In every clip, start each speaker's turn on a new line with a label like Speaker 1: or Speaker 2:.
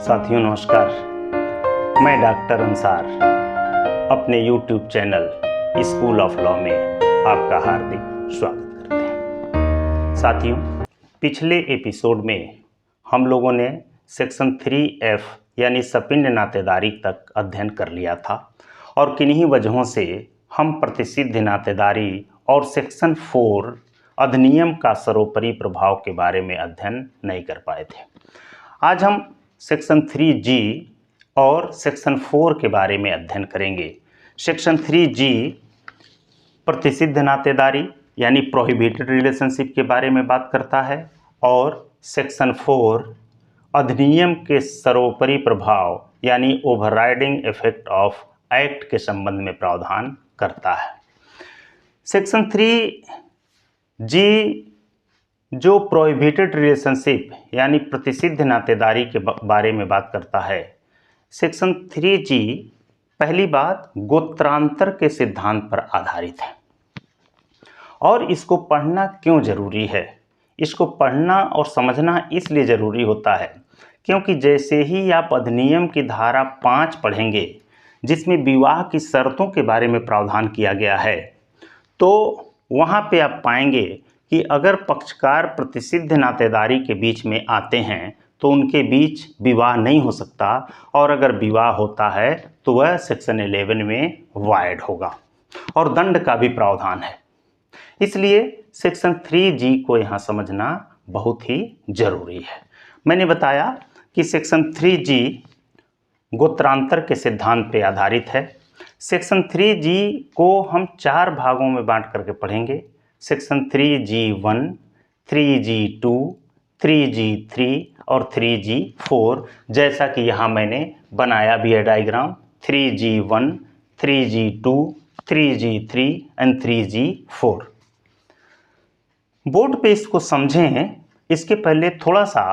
Speaker 1: साथियों नमस्कार। मैं डॉक्टर अंसार अपने YouTube channel school of law में आपका हार्दिक स्वागत करते हैं। साथियों, पिछले एपिसोड में हम लोगों ने सेक्शन 3F यानी सपिंड नातेदारी तक अध्ययन कर लिया था और किन्हीं वजहों से हम प्रतिसिद्ध नातेदारी और सेक्शन 4 अधिनियम का सर्वोपरि प्रभाव के बारे में अध्ययन नहीं कर पाए थे। आज हम सेक्शन 3G और सेक्शन 4 के बारे में अध्ययन करेंगे। सेक्शन 3G प्रतिसिद्ध नातेदारी यानी प्रोहिबिटेड रिलेशनशिप के बारे में बात करता है और सेक्शन 4 अधिनियम के सर्वोपरि प्रभाव यानी ओवरराइडिंग इफेक्ट ऑफ एक्ट के संबंध में प्रावधान करता है। सेक्शन 3G जो प्रोहिबिटेड रिलेशनशिप यानी प्रतिसिद्ध नातेदारी के बारे में बात करता है। सेक्शन 3G पहली बात गोत्रांतर के सिद्धांत पर आधारित है और इसको पढ़ना क्यों जरूरी है? इसको पढ़ना और समझना इसलिए ज़रूरी होता है क्योंकि जैसे ही आप अधिनियम की धारा 5 पढ़ेंगे जिसमें विवाह की शर्तों के बारे में प्रावधान किया गया है, तो वहाँ पे आप पाएंगे कि अगर पक्षकार प्रतिसिद्ध नातेदारी के बीच में आते हैं तो उनके बीच विवाह नहीं हो सकता और अगर विवाह होता है तो वह सेक्शन 11 में वाइड होगा और दंड का भी प्रावधान है। इसलिए सेक्शन 3G को यहाँ समझना बहुत ही जरूरी है। मैंने बताया कि सेक्शन 3G गोत्रांतर के सिद्धांत पर आधारित है। सेक्शन 3G को हम 4 भागों में बांट करके पढ़ेंगे। सेक्शन 3G1, 3G2, 3G3 और 3G4, जैसा कि यहाँ मैंने बनाया भी है diagram 3G1, 3G2, 3G3 and 3G4। Board पे इसको समझें, इसके पहले थोड़ा सा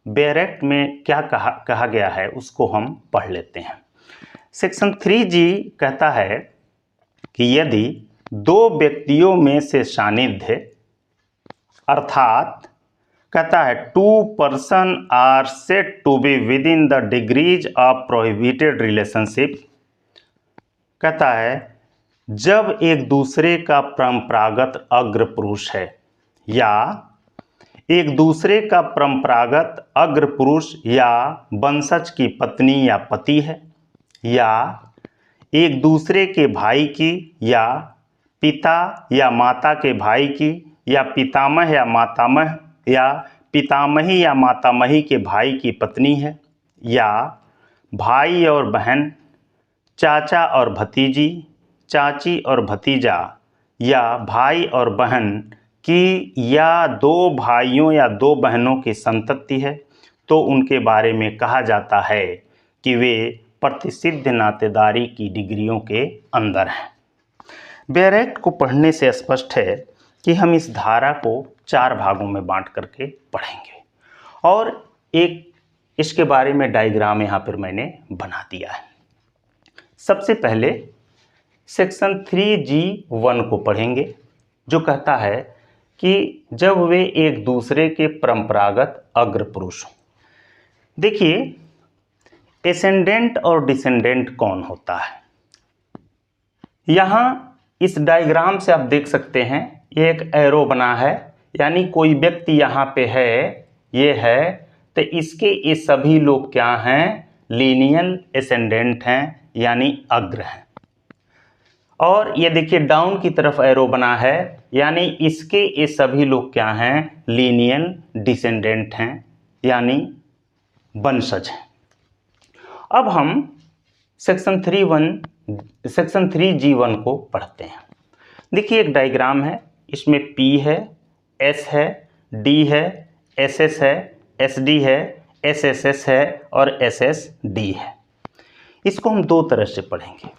Speaker 1: बैरेक्ट में क्या कहा गया है उसको हम पढ़ लेते हैं। सेक्शन 3G कहता है कि यदि 2 व्यक्तियों में से सानिध्य अर्थात कहता है 2 person are said to be within the degrees of prohibited relationship, कहता है जब एक दूसरे का परंपरागत अग्र पुरुष है या एक दूसरे का परंपरागत अग्र पुरुष या वंशज की पत्नी या पति है या एक दूसरे के भाई की या पिता या माता के भाई की या पितामह या मातामह या पितामही या मातामही के भाई की पत्नी है या भाई और बहन, चाचा और भतीजी, चाची और भतीजा या भाई और बहन की या 2 भाइयों या 2 बहनों की संतति है, तो उनके बारे में कहा जाता है कि वे प्रतिसिद्ध नातेदारी की डिग्रियों के अंदर हैं। बैरेक्ट को पढ़ने से स्पष्ट है कि हम इस धारा को 4 भागों में बांट करके पढ़ेंगे और एक इसके बारे में डायग्राम यहाँ पर मैंने बना दिया है। सबसे पहले सेक्शन 3G1 को पढ़ेंगे जो कहता है कि जब वे एक दूसरे के परंपरागत अग्र पुरुष हों। देखिए, एसेंडेंट और डिसेंडेंट कौन होता है? यहाँ इस डायग्राम से आप देख सकते हैं, ये एक एरो बना है, यानी कोई व्यक्ति यहाँ पे है, ये है, तो इसके ये सभी लोग क्या हैं? लीनियल एसेंडेंट हैं यानी अग्र हैं। और ये देखिए डाउन की तरफ एरो बना है, यानी इसके ये सभी लोग क्या हैं? लीनियल डिसेंडेंट हैं यानी वंशज हैं। अब हम सेक्शन 3G1 को पढ़ते हैं। देखिए एक डायग्राम है, इसमें P है, S है, D है, SS है, SD है, SSS है और SSD है। इसको हम 2 तरह से पढ़ेंगे।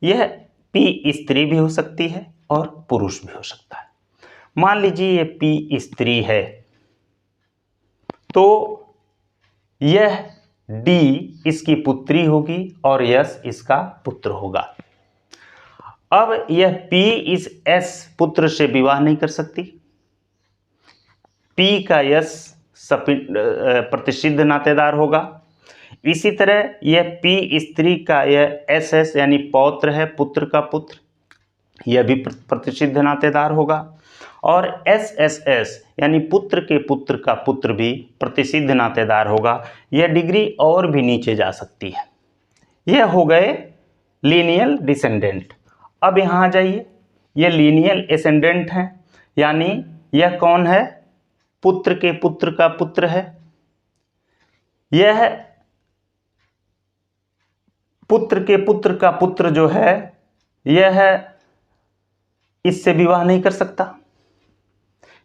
Speaker 1: यह P स्त्री भी हो सकती है और पुरुष भी हो सकता है। मान लीजिए ये P स्त्री है तो यह D इसकी पुत्री होगी और S इसका पुत्र होगा। अब यह P इस S पुत्र से विवाह नहीं कर सकती। P का S प्रतिसिद्ध नातेदार होगा, इसी तरह यह पी स्त्री का यह एस एस यानी पौत्र है, पुत्र का पुत्र, यह भी प्रतिसिद्ध नातेदार होगा। और एस एस एस यानी पुत्र के पुत्र का पुत्र भी प्रतिसिद्ध नातेदार होगा। यह डिग्री और भी नीचे जा सकती है। यह हो गए लीनियल डिसेंडेंट। अब यहाँ आ जाइए, यह लीनियल एसेंडेंट है, यानी यह कौन है? पुत्र के पुत्र का पुत्र है। यह पुत्र के पुत्र का पुत्र जो है, यह इससे विवाह नहीं कर सकता,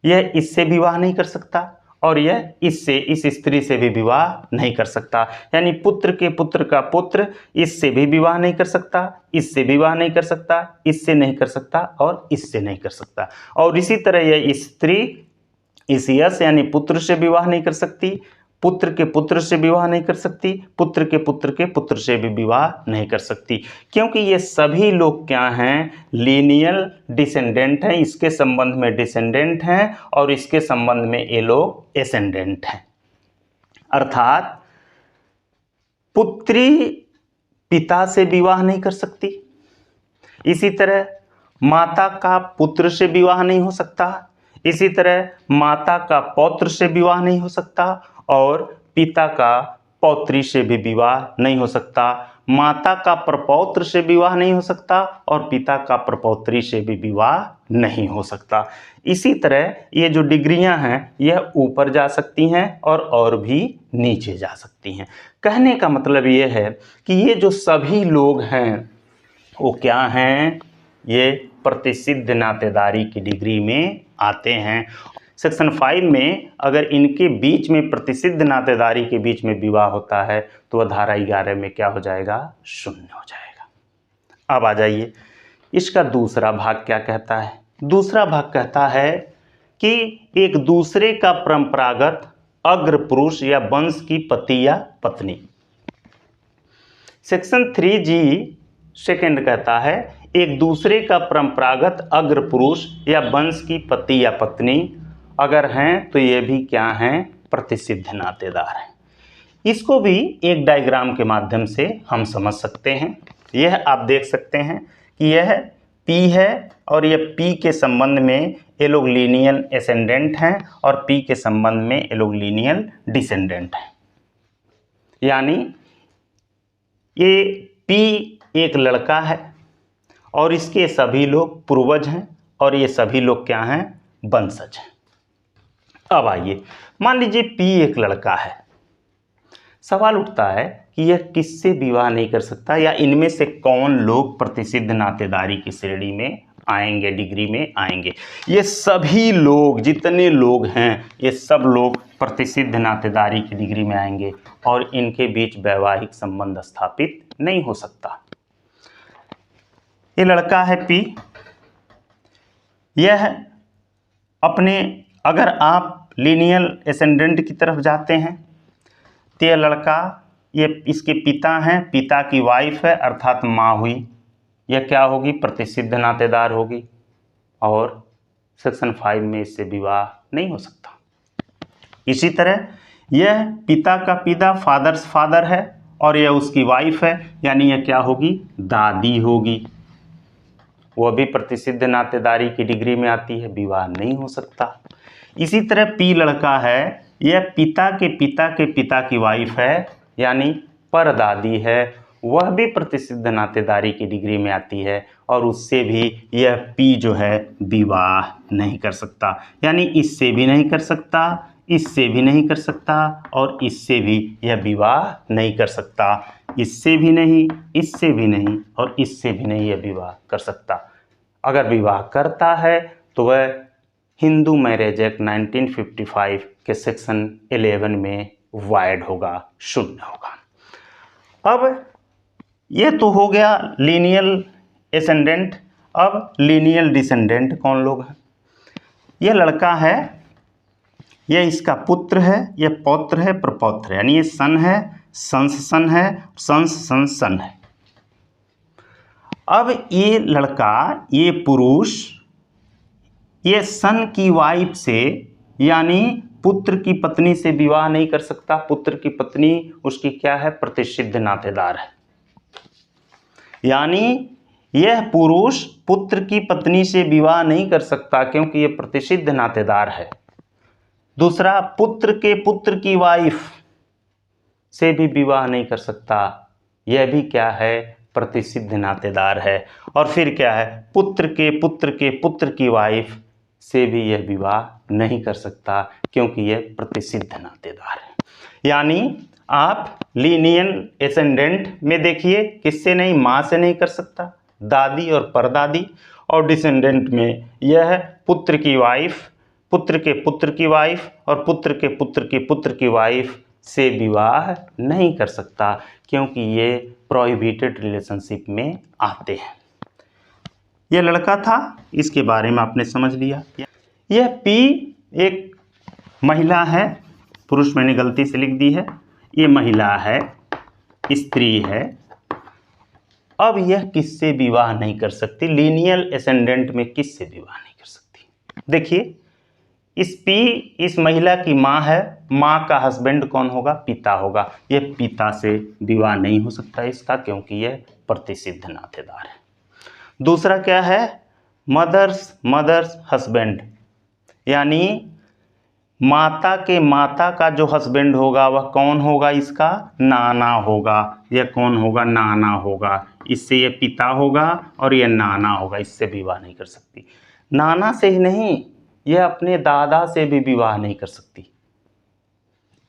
Speaker 1: यह इससे विवाह नहीं कर सकता, और यह इससे, इस स्त्री से भी विवाह नहीं कर सकता। यानी पुत्र के पुत्र का पुत्र इससे भी विवाह नहीं कर सकता, इससे विवाह नहीं कर सकता, इससे नहीं कर सकता, और इससे नहीं कर सकता। और इसी तरह यह स्त्री इस यश यानी पुत्र से विवाह नहीं कर सकती, पुत्र के पुत्र से विवाह नहीं कर सकती, पुत्र के पुत्र के पुत्र से भी विवाह नहीं कर सकती, क्योंकि ये सभी लोग क्या हैं? लीनियल डिसेंडेंट हैं। इसके संबंध में डिसेंडेंट हैं और इसके संबंध में ये लोग एसेंडेंट हैं। अर्थात पुत्री पिता से विवाह नहीं कर सकती, इसी तरह माता का पुत्र से विवाह नहीं हो सकता, इसी तरह माता का पौत्र से विवाह नहीं हो सकता, और पिता का पौत्री से भी विवाह नहीं हो सकता, माता का प्रपौत्र से विवाह नहीं हो सकता, और पिता का प्रपौत्री से भी विवाह नहीं हो सकता। इसी तरह ये जो डिग्रियां हैं यह ऊपर जा सकती हैं और भी नीचे जा सकती हैं। कहने का मतलब ये है कि ये जो सभी लोग हैं वो क्या हैं? ये प्रतिसिद्ध नातेदारी की डिग्री में आते हैं। सेक्शन 5 में अगर इनके बीच में प्रतिसिद्ध नातेदारी के बीच में विवाह होता है तो वह धारा 11 में क्या हो जाएगा? शून्य हो जाएगा। अब आ जाइए, इसका दूसरा भाग क्या कहता है? दूसरा भाग कहता है कि एक दूसरे का परंपरागत अग्र पुरुष या वंश की पति या पत्नी। सेक्शन 3G सेकेंड कहता है एक दूसरे का परंपरागत अग्र पुरुष या वंश की पति या पत्नी अगर हैं तो ये भी क्या हैं? प्रतिसिद्ध नातेदार हैं। इसको भी एक डायग्राम के माध्यम से हम समझ सकते हैं। यह आप देख सकते हैं कि यह P है और यह P के संबंध में ये लोग लीनियल एसेंडेंट हैं और P के संबंध में ये लोग लीनियल डिसेंडेंट हैं। यानी ये P एक लड़का है और इसके सभी लोग पूर्वज हैं और ये सभी लोग क्या हैं? वंशज हैं। अब आइए, मान लीजिए P एक लड़का है। सवाल उठता है कि यह किससे विवाह नहीं कर सकता या इनमें से कौन लोग प्रतिसिद्ध नातेदारी की श्रेणी में आएंगे, डिग्री में आएंगे? ये सभी लोग, जितने लोग हैं, ये सब लोग प्रतिसिद्ध नातेदारी की डिग्री में आएंगे और इनके बीच वैवाहिक संबंध स्थापित नहीं हो सकता। ये लड़का है P, यह अपने, अगर आप लीनियल एसेंडेंट की तरफ जाते हैं तो यह लड़का, ये इसके पिता हैं, पिता की वाइफ है अर्थात माँ हुई, यह क्या होगी? प्रतिसिद्ध नातेदार होगी और सेक्शन 5 में इससे विवाह नहीं हो सकता। इसी तरह यह पिता का पिता, फादर्स फादर है और यह उसकी वाइफ है, यानी यह क्या होगी? दादी होगी, वह भी प्रतिसिद्ध नातेदारी की डिग्री में आती है, विवाह नहीं हो सकता। इसी तरह P लड़का है, यह पिता के पिता की वाइफ है, यानी परदादी है, वह भी प्रतिसिद्ध नातेदारी की डिग्री में आती है और उससे भी यह P जो है विवाह नहीं कर सकता। यानी इससे भी नहीं कर सकता, इससे भी नहीं कर सकता और इससे भी यह विवाह नहीं कर सकता। इससे भी नहीं, इससे भी नहीं और इससे भी नहीं यह विवाह कर सकता। अगर विवाह करता है तो वह हिंदू मैरिज एक्ट 1955 के सेक्शन 11 में वाइड होगा, शून्य होगा। अब यह तो हो गया लीनियल एसेंडेंट। अब लीनियल डिसेंडेंट कौन लोग हैं? यह लड़का है, यह इसका पुत्र है, यह पौत्र है, प्रपौत्र है, यानी ये सन है, संस सन है, संस संस सन है। अब ये लड़का, ये पुरुष, ये सन की वाइफ से यानी पुत्र की पत्नी से विवाह नहीं कर सकता। पुत्र की पत्नी उसकी क्या है? प्रतिसिद्ध नातेदार है। यानी यह पुरुष पुत्र की पत्नी से विवाह नहीं कर सकता क्योंकि यह प्रतिसिद्ध नातेदार है। दूसरा, पुत्र की वाइफ से भी विवाह नहीं कर सकता, यह भी क्या है? प्रतिसिद्ध नातेदार है। और फिर क्या है? पुत्र की वाइफ से भी यह विवाह नहीं कर सकता क्योंकि यह प्रतिसिद्ध नातेदार है। यानी आप लीनियल एसेंडेंट में देखिए, किससे नहीं? माँ से नहीं कर सकता, दादी और परदादी। और डिसेंडेंट में यह पुत्र की वाइफ, पुत्र की वाइफ और पुत्र की वाइफ से विवाह नहीं कर सकता क्योंकि ये प्रोहिबिटेड रिलेशनशिप में आते हैं। यह लड़का था, इसके बारे में आपने समझ लिया। यह पी एक महिला है, पुरुष मैंने गलती से लिख दी है, ये महिला है, स्त्री है। अब यह किससे विवाह नहीं कर सकती? लीनियल एसेंडेंट में किससे विवाह नहीं कर सकती? देखिए, इस पी इस महिला की माँ है, माँ का हस्बैंड कौन होगा? पिता होगा। यह पिता से विवाह नहीं हो सकता इसका क्योंकि यह प्रतिसिद्ध नातेदार है। दूसरा क्या है? मदर्स हस्बैंड, यानी माता का जो हस्बैंड होगा वह कौन होगा? इसका नाना होगा। यह कौन होगा? नाना होगा। इससे यह पिता होगा और यह नाना होगा, इससे विवाह नहीं कर सकती। नाना से ही नहीं, यह अपने दादा से भी विवाह नहीं कर सकती।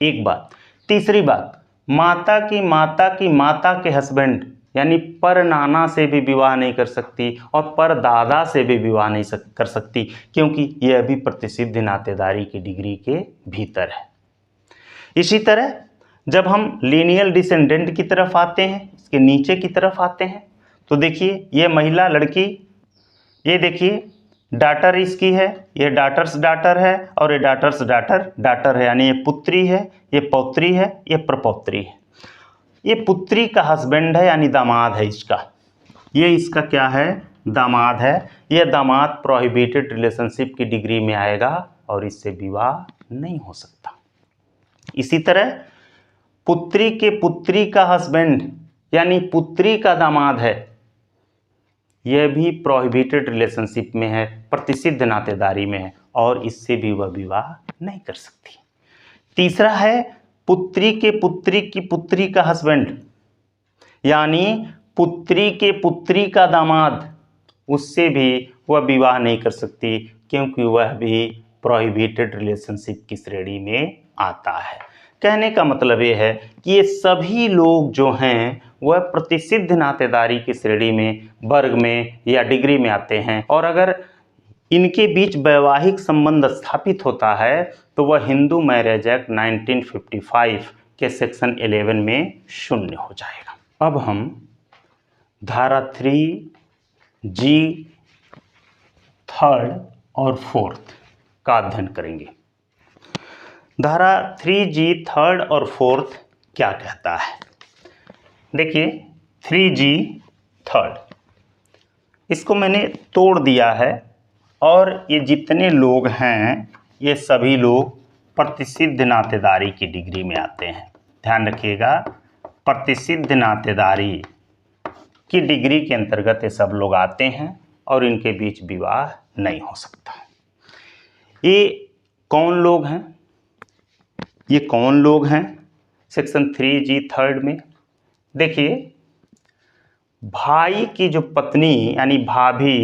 Speaker 1: एक बात। तीसरी बात, माता के हस्बैंड यानी पर नाना से भी विवाह नहीं कर सकती और पर दादा से भी विवाह नहीं कर सकती क्योंकि यह भी प्रतिसिद्ध नातेदारी की डिग्री के भीतर है। इसी तरह जब हम लीनियल डिसेंडेंट की तरफ आते हैं, इसके नीचे की तरफ आते हैं, तो देखिए यह महिला लड़की, ये देखिए डाटर इसकी है, ये डाटर्स डाटर है और ये डाटर्स डाटर है, यानी ये पुत्री है, ये पौत्री है, ये प्रपौत्री है। ये पुत्री का हस्बैंड है यानी दामाद है इसका, ये इसका क्या है? दामाद है। ये दामाद प्रोहिबिटेड रिलेशनशिप की डिग्री में आएगा और इससे विवाह नहीं हो सकता। इसी तरह पुत्री का हस्बैंड यानी पुत्री का दामाद है, यह भी प्रोहिबिटेड रिलेशनशिप में है, प्रतिसिद्ध नातेदारी में है और इससे भी वह विवाह नहीं कर सकती। तीसरा है पुत्री की पुत्री का हस्बैंड, यानी पुत्री का दामाद, उससे भी वह विवाह नहीं कर सकती क्योंकि वह भी प्रोहिबिटेड रिलेशनशिप की श्रेणी में आता है। कहने का मतलब ये है कि ये सभी लोग जो हैं वह प्रतिसिद्ध नातेदारी की श्रेणी में, वर्ग में या डिग्री में आते हैं और अगर इनके बीच वैवाहिक संबंध स्थापित होता है तो वह हिंदू मैरिज एक्ट 1955 के सेक्शन 11 में शून्य हो जाएगा। अब हम धारा 3G 3rd और 4th का अध्ययन करेंगे। धारा 3G 3rd और 4th क्या कहता है? देखिए 3G 3rd, इसको मैंने तोड़ दिया है और ये जितने लोग हैं ये सभी लोग प्रतिसिद्ध नातेदारी की डिग्री में आते हैं। ध्यान रखिएगा, प्रतिसिद्ध नातेदारी की डिग्री के अंतर्गत ये सब लोग आते हैं और इनके बीच विवाह नहीं हो सकता। ये कौन लोग हैं? ये कौन लोग हैं सेक्शन 3G 3rd में? देखिए, भाई की जो पत्नी यानी भाभी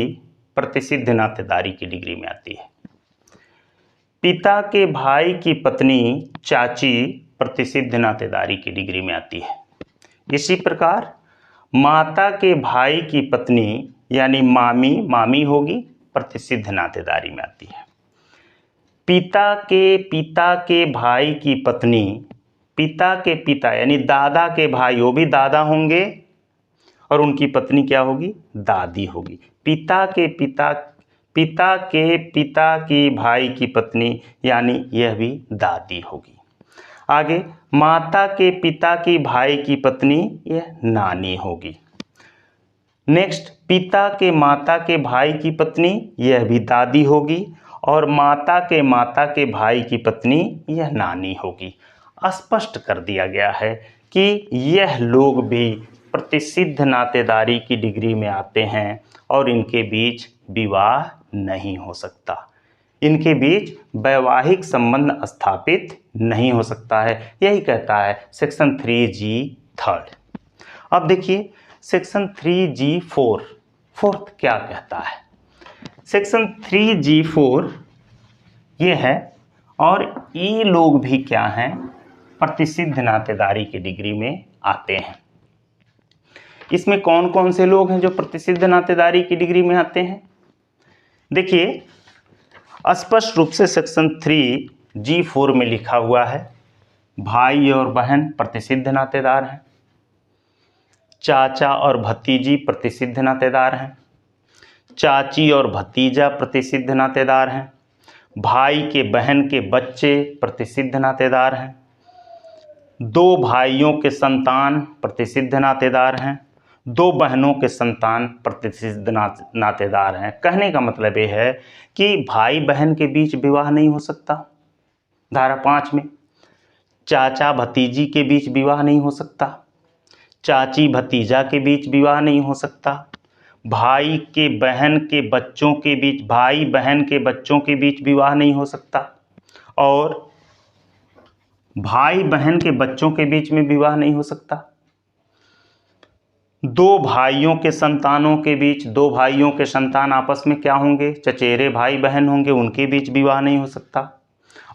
Speaker 1: प्रतिसिद्ध नातेदारी की डिग्री में आती है। पिता के भाई की पत्नी चाची प्रतिसिद्ध नातेदारी की डिग्री में आती है। इसी प्रकार माता के भाई की पत्नी यानी मामी होगी, प्रतिसिद्ध नातेदारी में आती है। पिता के भाई की पत्नी, पिता के पिता यानी दादा के भाई, वो भी दादा होंगे और उनकी पत्नी क्या होगी? दादी होगी। पिता के पिता की भाई की पत्नी यानी यह भी दादी होगी। आगे माता के पिता की भाई की पत्नी, यह नानी होगी। नेक्स्ट, पिता के माता के भाई की पत्नी, यह भी दादी होगी। और माता के भाई की पत्नी यह नानी होगी। स्पष्ट कर दिया गया है कि यह लोग भी प्रतिसिद्ध नातेदारी की डिग्री में आते हैं और इनके बीच विवाह नहीं हो सकता, इनके बीच वैवाहिक संबंध स्थापित नहीं हो सकता है। यही कहता है सेक्शन 3G थर्ड। अब देखिए सेक्शन 3G4 फोर्थ क्या कहता है। सेक्शन 3G4 ये है, और ये लोग भी क्या हैं, प्रतिसिद्ध नातेदारी की डिग्री में आते हैं। इसमें कौन कौन से लोग हैं जो प्रतिसिद्ध नातेदारी की डिग्री में आते हैं? देखिए स्पष्ट रूप से सेक्शन 3G4 में लिखा हुआ है, भाई और बहन प्रतिसिद्ध नातेदार हैं, चाचा और भतीजी प्रतिसिद्ध नातेदार हैं, चाची और भतीजा प्रतिसिद्ध नातेदार हैं, भाई के बहन के बच्चे प्रतिसिद्ध नातेदार हैं, दो भाइयों के संतान प्रतिसिद्ध नातेदार हैं, दो बहनों के संतान प्रतिसिद्ध नातेदार हैं। कहने का मतलब ये है कि भाई बहन के बीच विवाह नहीं हो सकता, धारा 5 में। चाचा भतीजी के बीच विवाह नहीं हो सकता, चाची भतीजा के बीच विवाह नहीं हो सकता, भाई बहन के बच्चों के बीच विवाह नहीं हो सकता, और भाई बहन के बच्चों के बीच में विवाह नहीं हो सकता। दो भाइयों के संतानों के बीच, दो भाइयों के संतान आपस में क्या होंगे, चचेरे भाई बहन होंगे, उनके बीच विवाह नहीं हो सकता।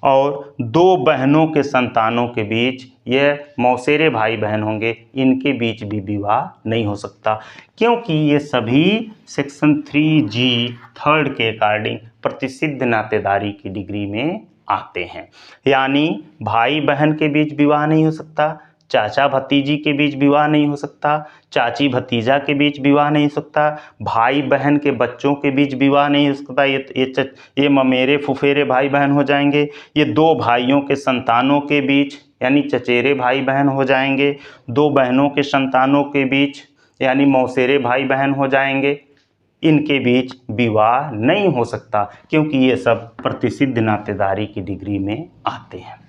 Speaker 1: और दो बहनों के संतानों के बीच, यह मौसेरे भाई बहन होंगे, इनके बीच भी विवाह नहीं हो सकता, क्योंकि ये सभी सेक्शन 3G थर्ड के अकॉर्डिंग प्रतिसिद्ध नातेदारी की डिग्री में आते हैं। यानी भाई बहन के बीच विवाह नहीं हो सकता, चाचा भतीजी के बीच विवाह नहीं हो सकता, चाची भतीजा के बीच विवाह नहीं हो सकता, भाई बहन के बच्चों के बीच विवाह नहीं हो सकता, ये ममेरे फुफेरे भाई बहन हो जाएंगे। ये दो भाइयों के संतानों के बीच यानी चचेरे भाई बहन हो जाएंगे, दो बहनों के संतानों के बीच यानी मौसेरे भाई बहन हो जाएंगे, इनके बीच विवाह नहीं हो सकता, क्योंकि ये सब प्रतिसिद्ध नातेदारी की डिग्री में आते हैं।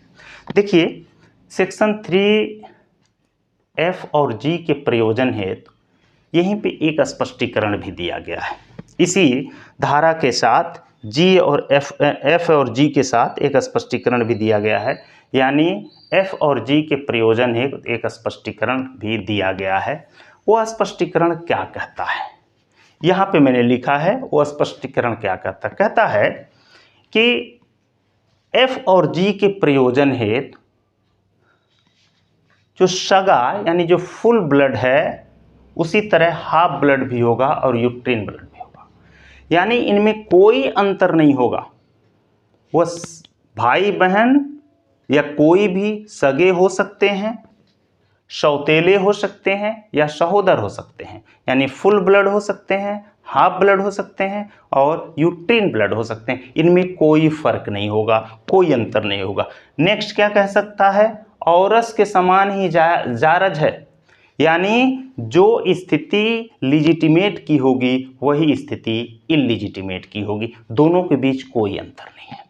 Speaker 1: देखिए सेक्शन 3F और G के प्रयोजन हेतु यहीं पे एक स्पष्टीकरण भी दिया गया है। इसी धारा के साथ G और F और G के साथ एक स्पष्टीकरण भी दिया गया है, यानी F और G के प्रयोजन हेतु एक स्पष्टीकरण भी दिया गया है। वो स्पष्टीकरण क्या कहता है, यहाँ पे मैंने लिखा है वो स्पष्टीकरण क्या कहता है। कहता है कि F और G के प्रयोजन हेतु जो सगा यानी जो फुल ब्लड है, उसी तरह हाफ ब्लड भी होगा और यूट्रिन ब्लड भी होगा, यानी इनमें कोई अंतर नहीं होगा। वो भाई बहन या कोई भी सगे हो सकते हैं, सौतेले हो सकते हैं या सहोदर हो सकते हैं, यानी फुल ब्लड हो सकते हैं, हाफ ब्लड हो सकते हैं और यूट्रिन ब्लड हो सकते हैं। इनमें कोई फर्क नहीं होगा, कोई अंतर नहीं होगा। नेक्स्ट क्या कह सकता है, औरस के समान ही जारज है, यानी जो स्थिति लिजिटिमेट की होगी वही स्थिति इलिजिटिमेट की होगी, दोनों के बीच कोई अंतर नहीं है।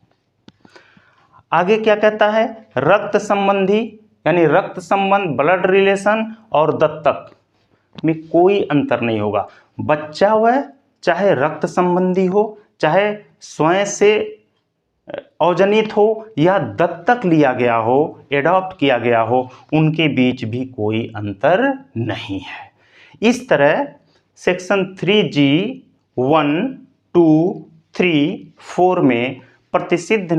Speaker 1: आगे क्या कहता है, रक्त संबंधी यानी रक्त संबंध ब्लड रिलेशन और दत्तक में कोई अंतर नहीं होगा। बच्चा वह चाहे रक्त संबंधी हो, चाहे स्वयं से अवजनित हो या दत्तक लिया गया हो, एडॉप्ट किया गया हो, उनके बीच भी कोई अंतर नहीं है। इस तरह सेक्शन 3G 1, 2, 3, 4 में प्रतिसिद्ध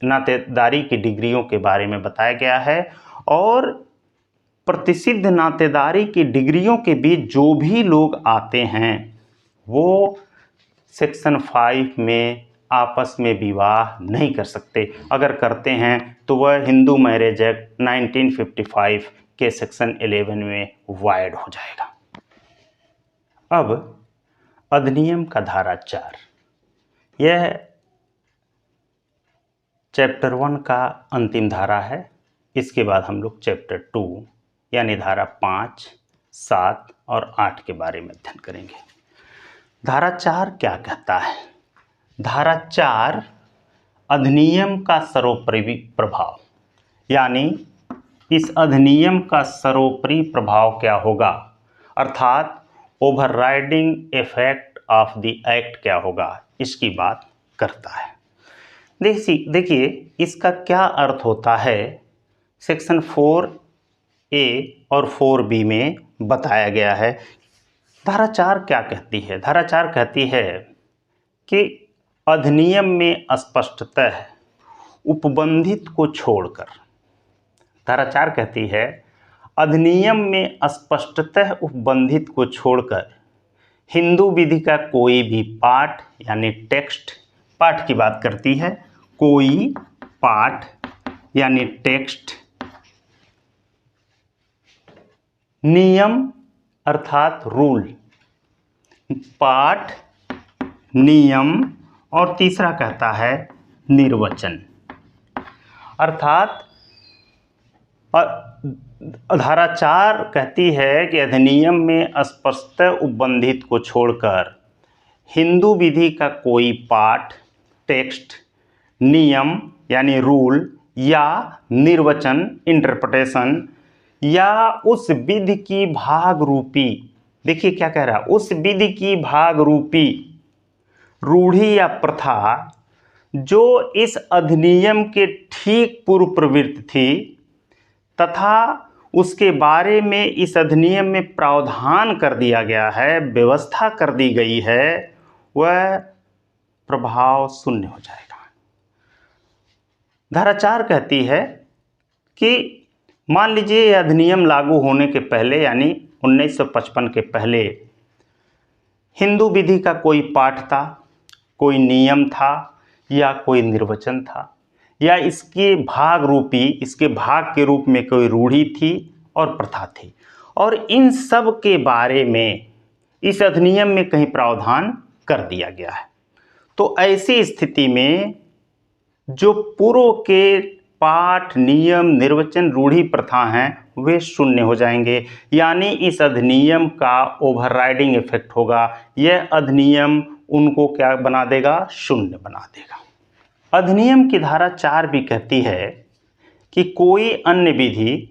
Speaker 1: नातेदारी की डिग्रियों के बारे में बताया गया है, और प्रतिसिद्ध नातेदारी की डिग्रियों के बीच जो भी लोग आते हैं वो सेक्शन 5 में आपस में विवाह नहीं कर सकते। अगर करते हैं तो वह हिंदू मैरिज एक्ट 1955 के सेक्शन 11 में वाइड हो जाएगा। अब अधिनियम का धारा 4, यह चैप्टर 1 का अंतिम धारा है। इसके बाद हम लोग चैप्टर 2 यानी धारा 5, 7 और 8 के बारे में अध्ययन करेंगे। धारा 4 क्या कहता है, धारा 4 अधिनियम का सर्वोपरि प्रभाव, यानी इस अधिनियम का सर्वोपरि प्रभाव क्या होगा, अर्थात overriding effect of the act क्या होगा, इसकी बात करता है। देखिए इसका क्या अर्थ होता है, सेक्शन 4A और 4B में बताया गया है। धारा 4 क्या कहती है? धारा 4 कहती है कि अधिनियम में स्पष्टतः उपबंधित को छोड़कर, धारा 4 कहती है अधिनियम में स्पष्टतः उपबंधित को छोड़कर हिंदू विधि का कोई भी पाठ, यानी टेक्स्ट, पाठ की बात करती है, कोई पाठ यानी टेक्स्ट, नियम अर्थात रूल, पाठ, नियम, और तीसरा कहता है निर्वचन। अर्थात धारा 4 कहती है कि अधिनियम में स्पष्टतः उपबंधित को छोड़कर हिंदू विधि का कोई पाठ, टेक्स्ट, नियम यानी रूल, या निर्वचन इंटरप्रिटेशन, या उस विधि की भाग रूपी, देखिए क्या कह रहा है, उस विधि की भाग रूपी रूढ़ि या प्रथा जो इस अधिनियम के ठीक पूर्व प्रवृत्त थी तथा उसके बारे में इस अधिनियम में प्रावधान कर दिया गया है, व्यवस्था कर दी गई है, वह प्रभाव शून्य हो जाएगा। धारा 4 कहती है कि मान लीजिए यह अधिनियम लागू होने के पहले, यानी 1955 के पहले हिंदू विधि का कोई पाठ था, कोई नियम था, या कोई निर्वचन था, या इसके भाग रूपी, इसके भाग के रूप में कोई रूढ़ि थी और प्रथा थी, और इन सब के बारे में इस अधिनियम में कहीं प्रावधान कर दिया गया है। तो ऐसी स्थिति में जो पूर्व के पाठ, नियम, निर्वचन, रूढ़ि, प्रथा हैं वे शून्य हो जाएंगे, यानी इस अधिनियम का ओवरराइडिंग इफेक्ट होगा। यह अधिनियम उनको क्या बना देगा? शून्य बना देगा। अधिनियम की धारा 4 भी कहती है कि कोई अन्य विधि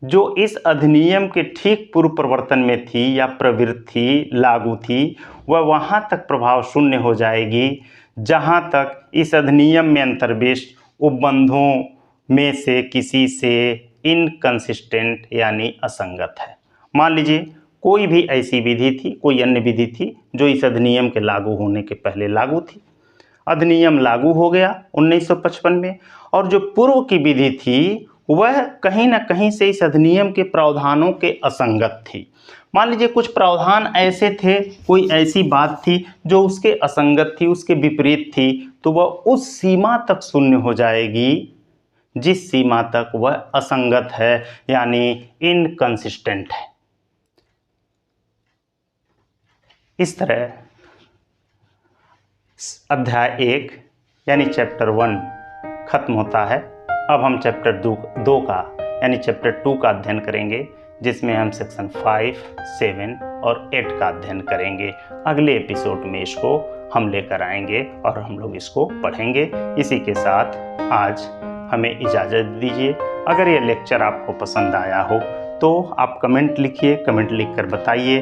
Speaker 1: जो इस अधिनियम के ठीक पूर्व प्रवर्तन में थी या प्रवृत्त थी, लागू थी, वह वहाँ तक प्रभाव शून्य हो जाएगी जहाँ तक इस अधिनियम में अंतर्विष्ट उपबंधों में से किसी से इनकंसिस्टेंट यानी असंगत है। मान लीजिए कोई भी ऐसी विधि थी, कोई अन्य विधि थी जो इस अधिनियम के लागू होने के पहले लागू थी, अधिनियम लागू हो गया 1955 में, और जो पूर्व की विधि थी वह कहीं ना कहीं से इस अधिनियम के प्रावधानों के असंगत थी। मान लीजिए कुछ प्रावधान ऐसे थे, कोई ऐसी बात थी जो उसके असंगत थी, उसके विपरीत थी, तो वह उस सीमा तक शून्य हो जाएगी जिस सीमा तक वह असंगत है, यानी इनकंसिस्टेंट है। इस तरह अध्याय 1 यानी चैप्टर 1 खत्म होता है। अब हम चैप्टर 2 का यानी चैप्टर 2 का अध्ययन करेंगे, जिसमें हम सेक्शन 5, 7 और 8 का अध्ययन करेंगे। अगले एपिसोड में इसको हम लेकर आएंगे और हम लोग इसको पढ़ेंगे। इसी के साथ आज हमें इजाज़त दीजिए। अगर ये लेक्चर आपको पसंद आया हो तो आप कमेंट लिखिए, कमेंट लिखकर बताइए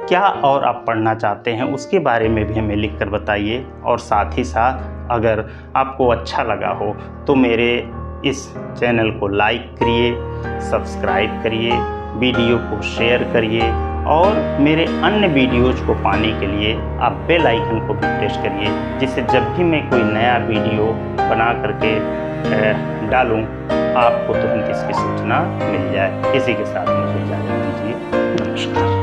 Speaker 1: क्या और आप पढ़ना चाहते हैं, उसके बारे में भी हमें लिखकर बताइए। और साथ ही साथ अगर आपको अच्छा लगा हो तो मेरे इस चैनल को लाइक करिए, सब्सक्राइब करिए, वीडियो को शेयर करिए, और मेरे अन्य वीडियोज़ को पाने के लिए आप बेल आइकन को भी प्रेस करिए, जिससे जब भी मैं कोई नया वीडियो बना करके डालूं आपको तुरंत इसकी सूचना मिल जाए। इसी के साथ मुझे इजाज़त दीजिए। नमस्कार।